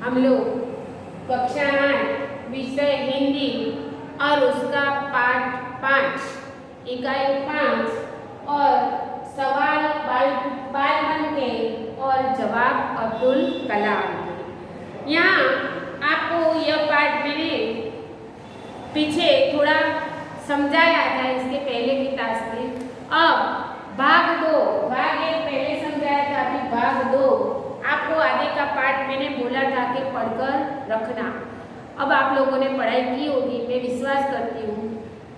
हम लोग कक्षा 8 विषय हिंदी और उसका पाठ 5 इकाई 5 और सवाल बाल बन के और जवाब अब्दुल कलाम के। यहाँ आपको यह पाठ मैंने पीछे थोड़ा समझाया था इसके पहले की क्लास में। अब भाग 2, भाग 1 पहले समझाया था, अभी भाग 2 आपको आगे का पाठ मैंने बोला था कि पढ़कर रखना। अब आप लोगों ने पढ़ाई की होगी, मैं विश्वास करती हूँ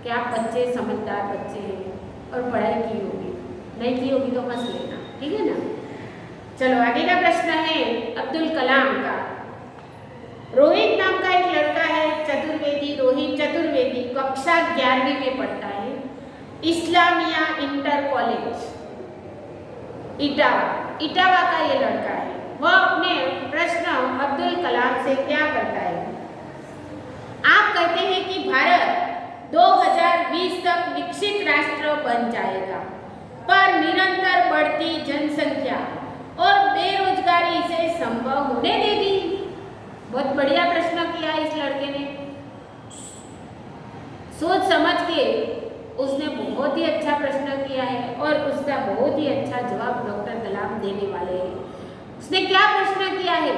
कि आप बच्चे समझदार बच्चे हैं और पढ़ाई की होगी, नहीं की होगी तो हंस लेना, ठीक है ना। चलो आगे का प्रश्न है अब्दुल कलाम का। रोहित नाम का एक लड़का है, चतुर्वेदी, रोहित चतुर्वेदी, कक्षा 11वीं में पढ़ता है, इस्लामिया इंटर कॉलेज इटावा का ये लड़का है। वह अपने प्रश्न अब्दुल कलाम से क्या करता है? आप कहते हैं कि भारत 2020 तक विकसित राष्ट्र बन जाएगा, पर निरंतर बढ़ती जनसंख्या और बेरोजगारी इसे संभव होने देगी। बहुत बढ़िया प्रश्न किया इस लड़के ने, सोच समझ के उसने बहुत ही अच्छा प्रश्न किया है और उसका बहुत ही अच्छा जवाब डॉक्टर कलाम देने वाले हैं। उसने क्या प्रश्न किया है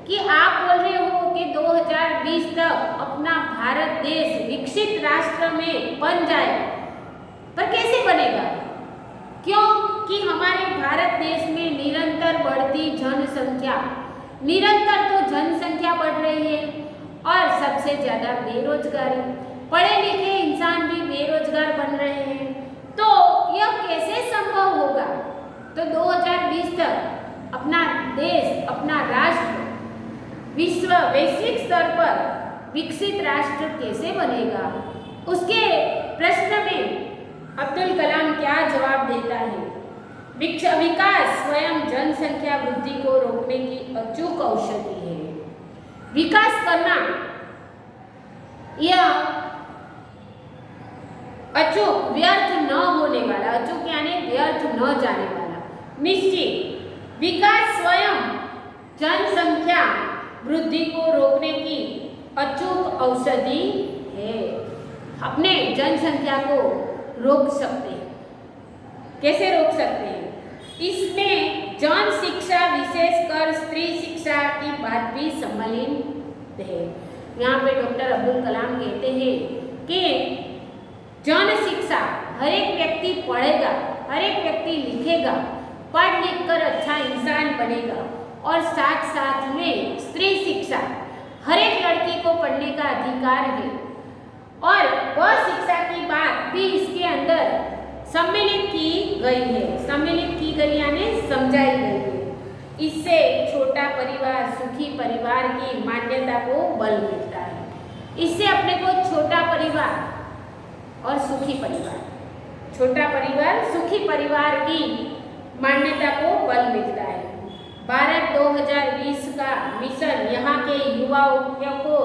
कि आप बोल रहे हो कि 2020 तक अपना भारत देश विकसित राष्ट्र में बन जाए, पर कैसे बनेगा? क्यों कि हमारे भारत देश में निरंतर बढ़ती जनसंख्या, निरंतर तो जनसंख्या बढ़ रही है और सबसे ज़्यादा बेरोजगारी, पढ़े लिखे इंसान भी बेरोजगार बन रहे हैं, तो यह कैसे संभव होगा? तो 2020 तक अपना देश, अपना राष्ट्र वैश्विक स्तर पर विकसित राष्ट्र कैसे बनेगा? उसके प्रश्न में अब्दुल कलाम क्या जवाब देता है? विकास स्वयं जनसंख्या वृद्धि को रोकने की अचूक औषधि है। विकास करना यह अचूक, व्यर्थ न होने वाला, अचूक यानी व्यर्थ न जाने वाला, निश्चित विकास स्वयं जनसंख्या वृद्धि को रोकने की अचूक औषधि है। अपने जनसंख्या को रोक सकते हैं। कैसे रोक सकते हैं? इसमें जन शिक्षा, विशेषकर स्त्री शिक्षा की बात भी सम्मिलित है। यहाँ पे डॉक्टर अब्दुल कलाम कहते हैं कि जन शिक्षा, हर एक व्यक्ति पढ़ेगा, हर एक व्यक्ति लिखेगा, पढ़ लिख कर अच्छा इंसान बनेगा, और साथ साथ में स्त्री शिक्षा, हर एक लड़की को पढ़ने का अधिकार है, और वह शिक्षा की बात भी इसके अंदर सम्मिलित की गई है। सम्मिलित की गई यानी समझाई गई है। इससे छोटा परिवार, सुखी परिवार की मान्यता को बल मिलता है। इससे अपने को छोटा परिवार और सुखी परिवार, छोटा परिवार सुखी परिवार की मान्यता को बल मिलता है। भारत 2020 का मिशन यहाँ के युवाओं को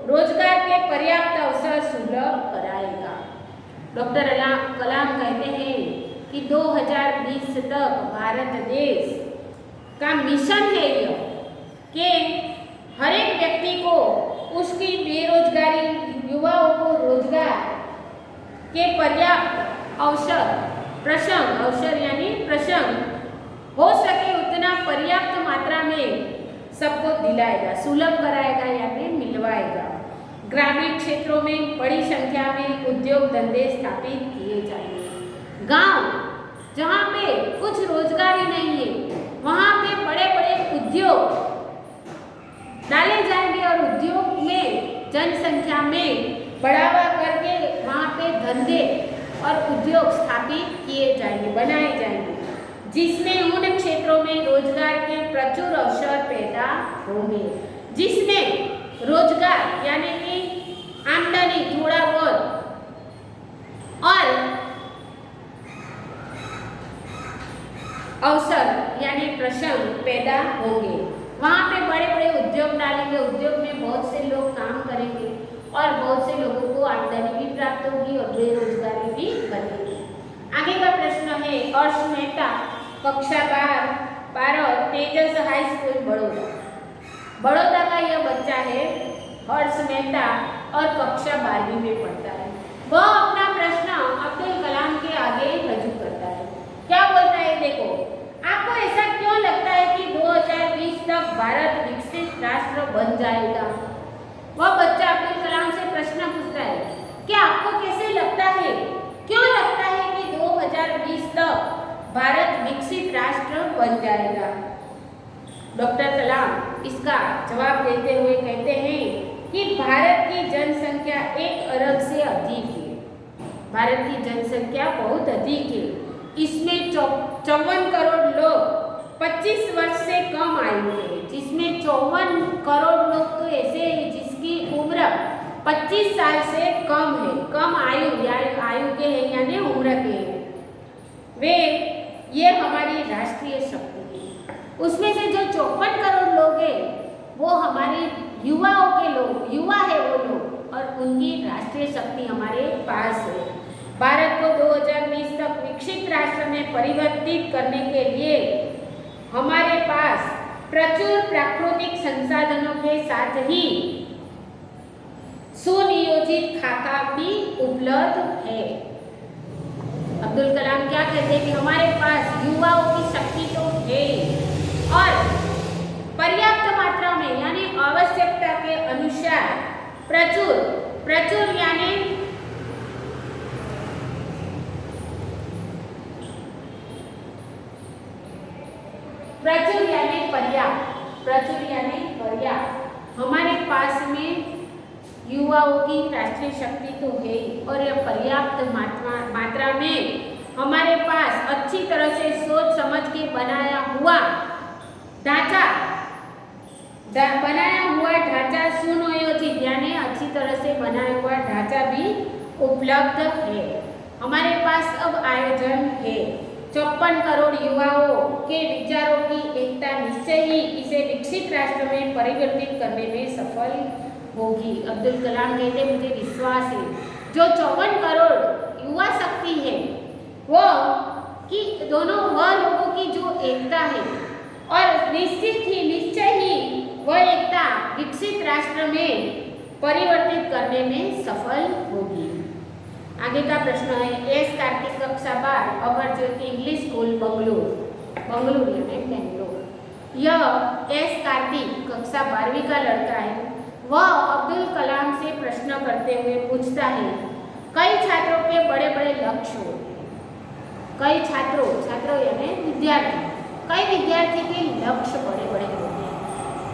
रोजगार के पर्याप्त अवसर सुलभ कराएगा। डॉक्टर कलाम कहते हैं कि 2020 तक भारत देश का मिशन है यह कि हर एक व्यक्ति को उसकी बेरोजगारी, युवाओं को रोजगार के पर्याप्त अवसर यानी प्रसंग हो सके उतना पर्याप्त मात्रा में सबको दिलाएगा, सुलभ कराएगा या फिर मिलवाएगा। ग्रामीण क्षेत्रों में बड़ी संख्या में उद्योग धंधे स्थापित किए जाएंगे। गांव जहां पे कुछ रोजगार ही नहीं है, वहां पे बड़े बड़े उद्योग डाले जाएंगे और उद्योग में जनसंख्या में बढ़ावा करके वहां पे धंधे और उद्योग स्थापित किए जाएंगे, बनाए जाएंगे, जिसमें उन क्षेत्रों में रोजगार के प्रचुर अवसर पैदा होंगे, जिसमें रोजगार यानी कि आमदनी थोड़ा बहुत और अवसर यानी प्रसंग पैदा होंगे। वहाँ पे बड़े बड़े उद्योग डालेंगे, उद्योग में बहुत से लोग काम करेंगे और बहुत से लोगों को आमदनी भी प्राप्त होगी और बेरोजगारी भी बनेगी। आगे का प्रश्न है अर्श मेहता, कक्षा 12 तेजस हाई स्कूल बड़ौदा। बड़ौदा का यह बच्चा है हर्ष मेहता और कक्षा 12वीं में पढ़ता है। वह अपना प्रश्न अब्दुल कलाम के आगे रजू करता है। क्या बोलता है देखो, आपको ऐसा क्यों लगता है कि 2020 तक भारत विकसित राष्ट्र बन जाएगा? वह बच्चा अब्दुल कलाम से प्रश्न पूछता है कि आपको कैसे लगता है, क्यों लगता है कि 2020 तक भारत विकसित राष्ट्र बन जाएगा? डॉक्टर कलाम इसका जवाब देते हुए कहते हैं कि भारत की जनसंख्या 1 अरब से अधिक है। भारत की जनसंख्या बहुत अधिक है। इसमें 54 करोड़ लोग 25 वर्ष से कम आयु के, जिसमें 54 करोड़ लोग तो ऐसे हैं जिसकी उम्र 25 साल से कम है, कम आयु के हैं यानी उम्र के हैं। वे ये हमारी राष्ट्रीय शक्ति है। उसमें से जो 54 करोड़ लोग हैं वो हमारे युवाओं के लोग, युवा है वो लोग, और उनकी राष्ट्रीय शक्ति हमारे पास है। भारत को 2020 तक विकसित राष्ट्र में परिवर्तित करने के लिए हमारे पास प्रचुर प्राकृतिक संसाधनों के साथ ही सुनियोजित खाका भी उपलब्ध है। अब्दुल कलाम क्या कहते हैं कि हमारे पास युवाओं की शक्ति तो है और पर्याप्त मात्रा में यानी आवश्यकता के अनुसार प्रचुर यानी पर्याप्त हमारे पास में युवाओं की राष्ट्रीय शक्ति तो है और यह पर्याप्त मात्रा में हमारे पास अच्छी तरह से सोच समझ के बनाया हुआ ढांचा सुनियोजित यानी अच्छी तरह से बनाया हुआ ढांचा भी उपलब्ध है। हमारे पास अब आयोजन है। 54 करोड़ युवाओं के विचारों की एकता निश्चय ही इसे विकसित राष्ट्र में परिवर्तित करने में सफल होगी। अब्दुल कलाम कहते मुझे विश्वास है जो 54 करोड़ युवा शक्ति है वो कि दोनों वह लोगों की जो एकता है और निश्चय ही वह एकता विकसित राष्ट्र में परिवर्तित करने में सफल होगी। आगे का प्रश्न है एस कार्तिक कक्षा 12 अमर ज्योति इंग्लिश स्कूल बंगलुरु यानी बेंगलोर। यह एस कार्तिक कक्षा 12वीं का लड़का है। वह अब्दुल कलाम से प्रश्न करते हुए पूछता है कई छात्रों के बड़े बड़े लक्ष्य होते हैं। कई छात्रों यानी कई विद्यार्थी के लक्ष्य बड़े बड़े होते हैं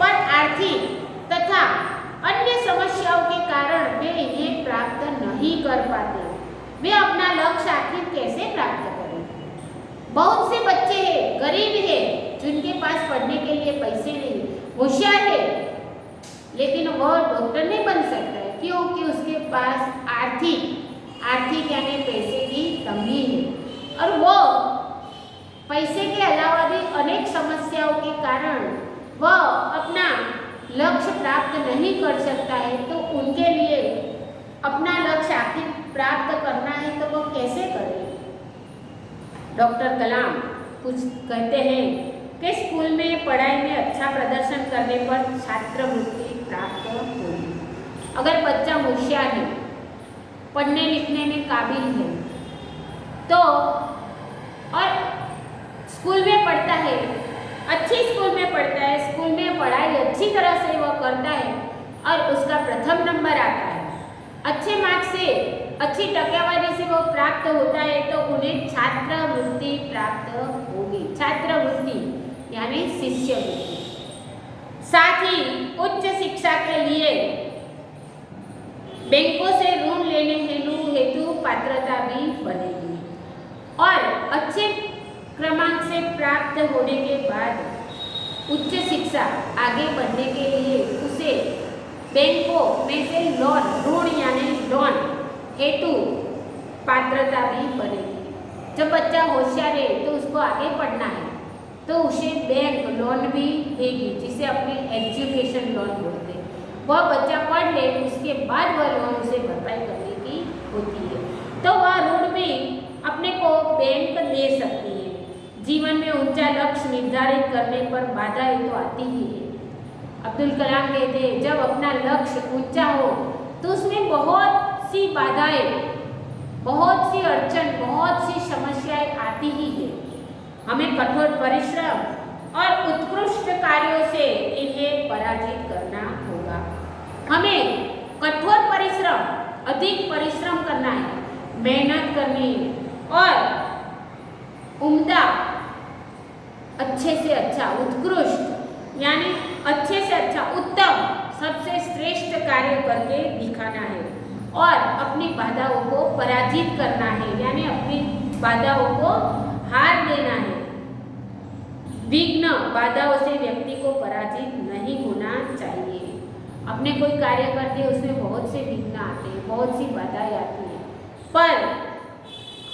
पर आर्थिक तथा अन्य समस्याओं के कारण वे इन्हें प्राप्त नहीं कर पाते। वे अपना लक्ष्य आखिर कैसे प्राप्त करें? बहुत से बच्चे हैं, गरीब हैं, जिनके पास पढ़ने के लिए पैसे नहीं, होशियार है लेकिन वह डॉक्टर नहीं बन सकता है क्योंकि उसके पास आर्थिक यानी पैसे की तंगी है और वो पैसे के अलावा भी अनेक समस्याओं के कारण वह अपना लक्ष्य प्राप्त नहीं कर सकता है। तो उनके लिए अपना लक्ष्य आखिर प्राप्त करना है तो वो कैसे करे? डॉक्टर कलाम कहते हैं कि स्कूल में पढ़ाई में अच्छा प्रदर्शन करने पर छात्रवृत्ति प्राप्त होगी। अगर बच्चा होशियार है, पढ़ने लिखने में काबिल है तो और स्कूल में पढ़ता है, अच्छी स्कूल में पढ़ता है, स्कूल में पढ़ाई अच्छी तरह से वह करता है और उसका प्रथम नंबर आता है, अच्छे मार्क्स से अच्छी टक्केवारी से वो प्राप्त होता है तो उन्हें छात्रवृत्ति प्राप्त होगी। छात्रवृत्ति यानी शिष्यवृत्ति। साथ ही उच्च शिक्षा के लिए बैंकों से ऋण लेने हेतु पात्रता भी बनेगी और अच्छे क्रमांक से प्राप्त होने के बाद उच्च शिक्षा आगे बढ़ने के लिए उसे बैंकों में से ऋण यानी लोन हेतु पात्रता भी बनेगी। जब बच्चा होशियार है तो उसको आगे पढ़ना है तो उसे बैंक लोन भी देगी जिसे अपनी एजुकेशन लोन बोलते हैं। वह बच्चा पढ़ ले उसके बाद वह लोन उसे भरपाई करने की होती है तो वह ऋण भी अपने को बैंक दे सकती है। जीवन में ऊंचा लक्ष्य निर्धारित करने पर बाधाएं तो आती ही है अब्दुल कलाम कहते हैं जब अपना लक्ष्य ऊंचा हो तो उसमें बहुत सी बाधाएं, बहुत सी अड़चन, बहुत सी समस्याएं आती ही है। हमें कठोर परिश्रम और उत्कृष्ट कार्यों से इन्हें पराजित करना होगा। हमें कठोर परिश्रम, अधिक परिश्रम करना है, मेहनत करनी है और उम्दा, अच्छे से अच्छा, उत्कृष्ट यानी अच्छे से अच्छा, उत्तम, सबसे श्रेष्ठ कार्य करके दिखाना है और अपनी बाधाओं को पराजित करना है, यानी अपनी बाधाओं को हार देना है। विघ्न, बाधाओं से व्यक्ति को पराजित नहीं होना चाहिए। अपने कोई कार्य करते उसमें बहुत से विघ्न आते हैं, बहुत सी बाधाएं आती हैं, पर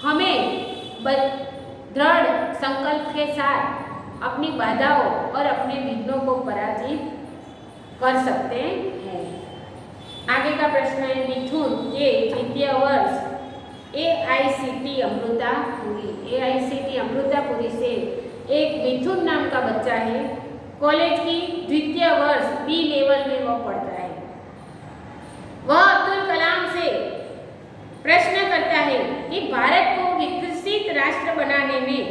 हमें दृढ़ संकल्प के साथ अपनी बाधाओं और अपने विघ्नों को पराजित कर सकते हैं। आगे का प्रश्न है मिथुन के द्वितीय वर्ष AICT अमृतापुरी से एक मिथुन नाम का बच्चा है। कॉलेज की द्वितीय वर्ष B लेवल में वह पढ़ता है। वह अब्दुल कलाम से प्रश्न करता है कि भारत को विकसित राष्ट्र बनाने में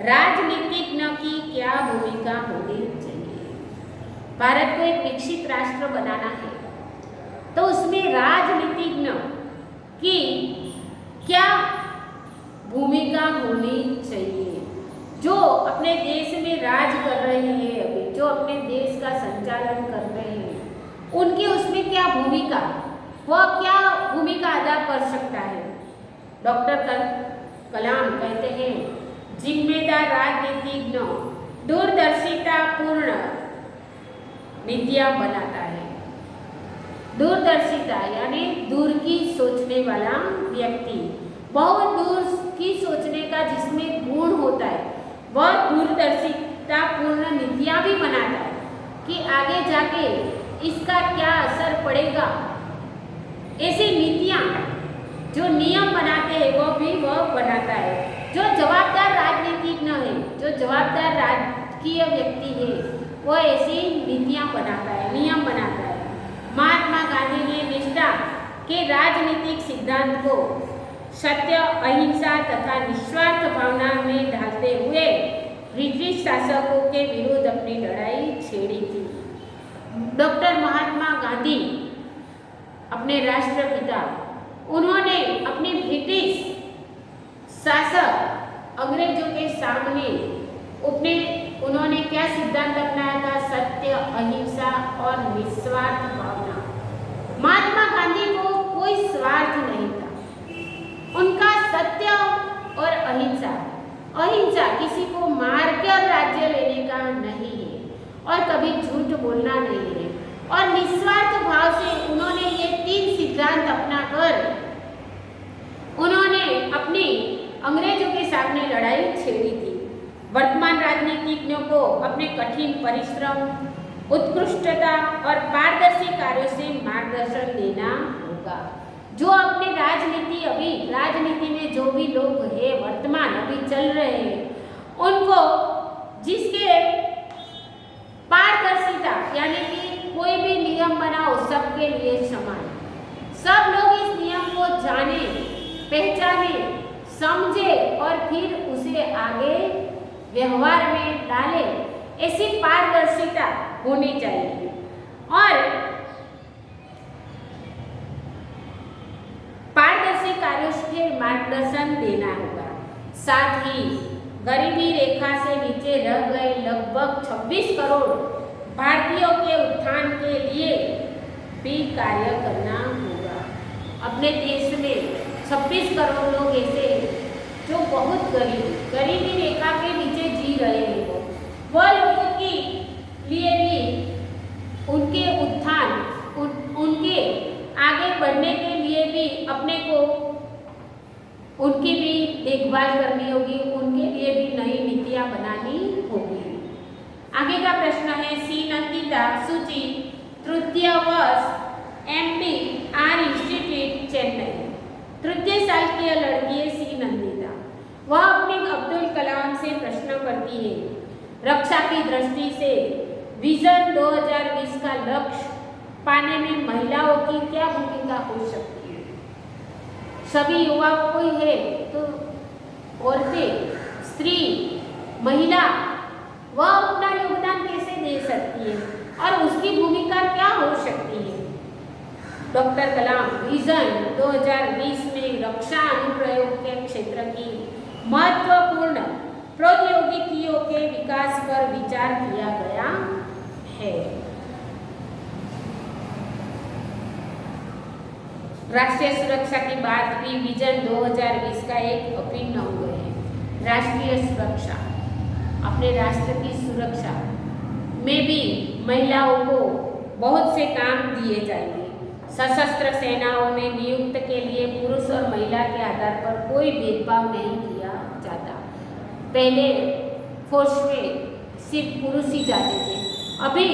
राजनीतिज्ञ की क्या भूमिका होनी चाहिए। भारत को एक विकसित राष्ट्र बनाना है तो उसमें राजनीतिज्ञ की क्या भूमिका होनी चाहिए। जो अपने देश में राज कर रहे हैं, अभी जो अपने देश का संचालन कर रहे हैं, उनकी उसमें क्या भूमिका, वह क्या भूमिका अदा कर सकता है। डॉक्टर कलाम कहते हैं जिम्मेदार राजनीतिज्ञ दूरदर्शिता पूर्ण नीतियां बनाता है। दूरदर्शिता यानी दूर की सोचने वाला व्यक्ति, बहुत दूर की सोचने का जिसमें गुण होता है, वह दूरदर्शिता पूर्ण नीतियां भी बनाता है कि आगे जाके इसका क्या असर पड़ेगा। ऐसी नीतियां, जो नियम बनाते हैं वो भी वह बनाता है। जो जवाबदार राजनीतिज्ञ है, जो जवाबदार राजकीय व्यक्ति है, वह ऐसी नीतियां बनाता है, नियम बनाता है। महात्मा गांधी ने निष्ठा के राजनीतिक सिद्धांत को सत्य, अहिंसा तथा निस्वार्थ भावना में ढालते हुए ब्रिटिश शासकों के विरुद्ध अपनी लड़ाई छेड़ी थी। डॉक्टर महात्मा गांधी अपने राष्ट्रपिता, उन्होंने अपने ब्रिटिश शासक अंग्रेजों के सामने उन्होंने क्या सिद्धांत अपनाया था? सत्य, अहिंसा और निस्वार्थ भावना। महात्मा गांधी को कोई स्वार्थ नहीं था, उनका सत्य और अहिंसा, अहिंसा किसी को मार कर राज्य लेने का नहीं है और कभी झूठ बोलना नहीं है, और निस्वार्थ भाव से उन्होंने ये 3 सिद्धांत अपनाकर उन्होंने अपनी अंग्रेजों के सामने लड़ाई छेड़ी थी। वर्तमान राजनीतिज्ञों को अपने कठिन परिश्रम, उत्कृष्टता और पारदर्शी कार्यों से मार्गदर्शन देना होगा। जो अपने राजनीति में जो भी लोग हैं, वर्तमान अभी चल रहे हैं, उनको जिसके पारदर्शिता यानी कि कोई भी नियम बनाओ सबके लिए समान, सब लोग इस नियम को जाने, पहचाने, समझे और फिर उसे आगे व्यवहार में डाले, ऐसी पारदर्शिता होनी चाहिए। और पारदर्शी कार्यों से मार्गदर्शन देना होगा। साथ ही गरीबी रेखा से नीचे रह गए लगभग 26 करोड़ भारतीयों के उत्थान के लिए भी कार्य करना होगा। अपने देश में 26 करोड़ लोग ऐसे जो बहुत गरीबी रेखा के नीचे जी रहे हैं, वह लोगों के लिए भी उनके उत्थान, उनके आगे बढ़ने के लिए भी अपने को उनकी भी देखभाल करनी होगी, उनके लिए भी नई नीतियां बनानी होगी। आगे का प्रश्न है सी नंदिता सूची, तृतीय वर्ष MBR इंस्टीट्यूट चेन्नई। तृतीय साल की यह लड़की है सी नंदिता। वह अपने अब्दुल कलाम से प्रश्न करती है, रक्षा की दृष्टि से विजन 2020 का लक्ष्य पाने में महिलाओं की क्या भूमिका हो सकती है? सभी युवाओं को ही है तो औरतें, स्त्री, महिला वह अपना योगदान कैसे दे सकती है और उसकी भूमिका क्या हो सकती है? डॉक्टर कलाम विजन 2020 में रक्षा अनुप्रयोग के क्षेत्र की महत्वपूर्ण प्रौद्योगिकियों के विकास पर विचार किया गया है। राष्ट्रीय सुरक्षा की बात भी विजन 2020 का एक अभिन्न अंग है। राष्ट्रीय सुरक्षा, अपने राष्ट्र की सुरक्षा में भी महिलाओं को बहुत से काम दिए जाएंगे। सशस्त्र सेनाओं में नियुक्त के लिए पुरुष और महिला के आधार पर कोई भेदभाव नहीं किया जाता। पहले फोर्स में सिर्फ पुरुष ही जाते थे। अभी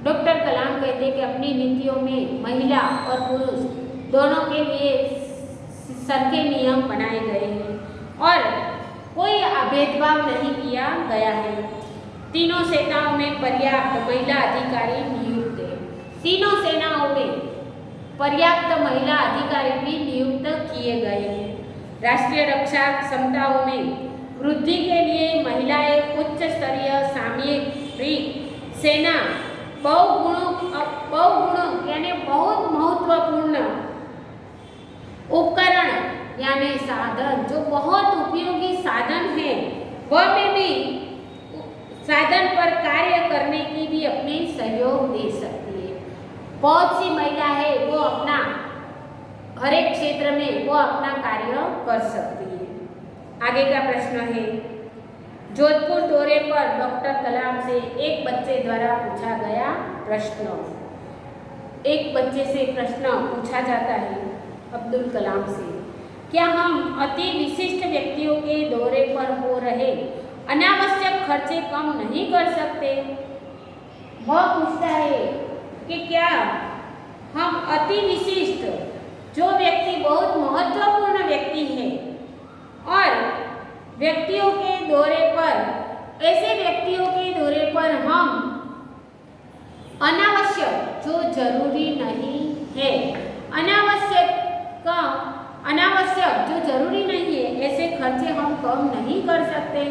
डॉक्टर कलाम कहते हैं कि अपनी नीतियों में महिला और पुरुष दोनों के लिए सरके नियम बनाए गए हैं और कोई भेदभाव नहीं किया गया है। तीनों सेनाओं में पर्याप्त महिला अधिकारी नियुक्त है। तीनों सेनाओं में पर्याप्त महिला अधिकारी भी नियुक्त किए गए हैं। राष्ट्रीय रक्षा क्षमताओं में वृद्धि के लिए महिलाएं उच्च स्तरीय सामरिक सेना बहुगुणों यानी बहुत महत्वपूर्ण उपकरण यानी साधन, जो बहुत उपयोगी साधन है, वह में भी साधन पर कार्य करने की भी अपनी सहयोग दे सकती है। बहुत सी महिला है वो अपना हर एक क्षेत्र में वो अपना कार्य कर सकती है। आगे का प्रश्न है, जोधपुर दौरे पर डॉक्टर कलाम से एक बच्चे द्वारा पूछा गया प्रश्न। एक बच्चे से प्रश्न पूछा जाता है अब्दुल कलाम से, क्या हम अति विशिष्ट व्यक्तियों के दौरे पर हो रहे अनावश्यक खर्चे कम नहीं कर सकते? वह पूछता है कि क्या हम अति विशिष्ट, जो व्यक्ति बहुत महत्वपूर्ण व्यक्ति है और व्यक्तियों के दौरे पर, ऐसे व्यक्तियों के दौरे पर हम अनावश्यक, जो जरूरी नहीं है, अनावश्यक जो जरूरी नहीं है, ऐसे खर्चे हम कम नहीं कर सकते।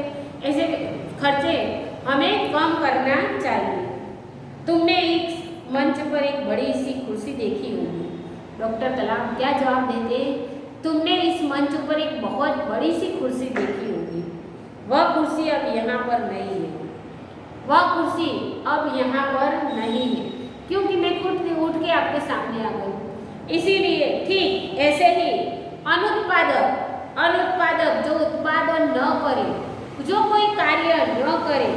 ऐसे खर्चे हमें कम करना चाहिए। तुमने इस मंच पर एक बड़ी सी कुर्सी देखी होगी। डॉक्टर कलाम क्या जवाब देते? तुमने इस मंच पर एक बहुत बड़ी सी कुर्सी देखी होगी। वह कुर्सी अब यहाँ पर नहीं है। वह कुर्सी अब यहाँ पर नहीं है क्योंकि मैं खुद उठ के आपके सामने आ गई। इसीलिए ठीक ऐसे ही अनुत्पादक जो उत्पादन न करे, जो कोई कार्य न करे,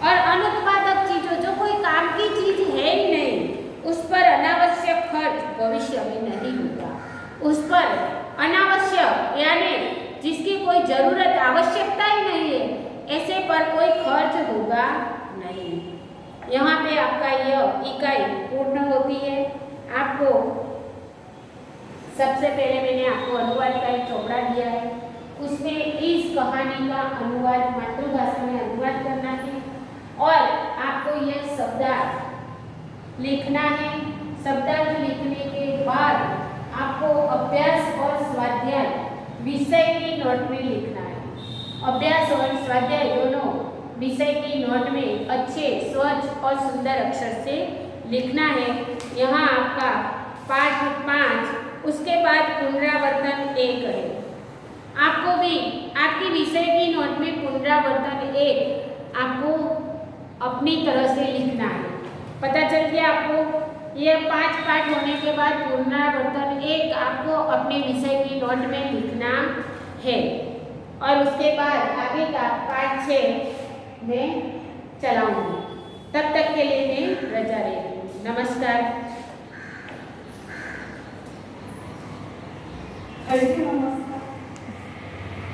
और अनुत्पादक चीजों, जो कोई काम की चीज है ही नहीं, उस पर अनावश्यक खर्च भविष्य में नहीं होगा। उस पर अनावश्यक यानी जिसकी कोई जरूरत, आवश्यकता ही नहीं है, ऐसे पर कोई खर्च होगा नहीं। यहाँ पे आपका यह इकाई पूर्ण होती है। आपको सबसे पहले मैंने आपको अनुवाद का एक चौपड़ा दिया है, उसमें इस कहानी का अनुवाद मातृभाषा में अनुवाद करना है और आपको यह शब्दार्थ लिखना है। शब्दार्थ लिखने के बाद आपको अभ्यास और स्वाध्याय विषय की नोट में लिखना है। अभ्यास और स्वाध्याय दोनों विषय की नोट में अच्छे, स्वच्छ और सुंदर अक्षर से लिखना है। यहाँ आपका पाठ 5, उसके बाद पुनरावर्तन 1 है। आपको भी आपकी विषय की नोट में पुनरावर्तन 1 आपको अपनी तरह से लिखना है। पता चल गया आपको? ये 5 पाठ होने के बाद पुनरावर्तन 1 आपको अपने विषय की नोट में लिखना है और उसके बाद आगे का पाठ 6 में चलाऊंगी। तब तक के लिए मैं रजा ले रही हूँ। नमस्कार। नमस्कार।